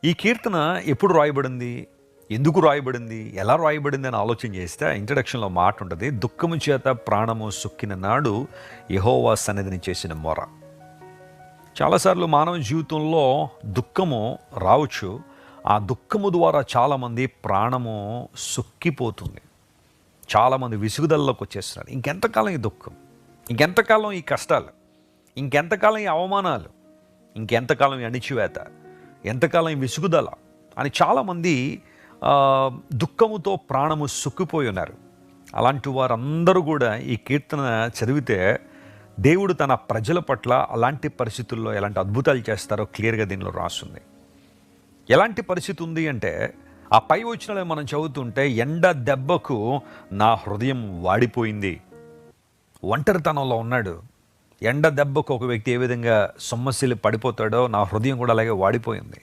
ఈ కీర్తన ఎప్పుడు రాయబడింది, ఎందుకు రాయబడింది, ఎలా రాయబడింది అని ఆలోచన చేస్తే ఇంట్రడక్షన్లో మాట ఉంటుంది, దుఃఖము చేత ప్రాణము సొక్కిన నాడు యెహోవా సన్నిధిని చేసిన మొర. చాలాసార్లు మానవ జీవితంలో దుఃఖము రావచ్చు. ఆ దుఃఖము ద్వారా చాలామంది ప్రాణము సొక్కిపోతుంది. చాలామంది విసుగుదలలోకి వచ్చేస్తున్నారు. ఇంకెంతకాలం ఈ దుఃఖం, ఇంకెంతకాలం ఈ కష్టాలు, ఇంకెంతకాలం ఈ అవమానాలు, ఇంకెంతకాలం ఈ అణిచివేత, ఎంతకాలం ఈ విసుగుదల అని చాలామంది దుఃఖముతో ప్రాణము సొక్కిపోయి ఉన్నారు. అలాంటి వారందరూ కూడా ఈ కీర్తన చదివితే దేవుడు తన ప్రజల పట్ల అలాంటి పరిస్థితుల్లో ఎలాంటి అద్భుతాలు చేస్తారో క్లియర్గా దీనిలో రాస్తుంది. ఎలాంటి పరిస్థితి ఉంది అంటే, ఆ పై వచనాలు మనం చదువుతుంటే, ఎండ దెబ్బకు నా హృదయం వాడిపోయింది. ఒంటరితనంలో ఉన్నాడు. ఎండ దెబ్బకు ఒక వ్యక్తి ఏ విధంగా సొమ్మసిల్లి పడిపోతాడో నా హృదయం కూడా అలాగే వాడిపోయింది.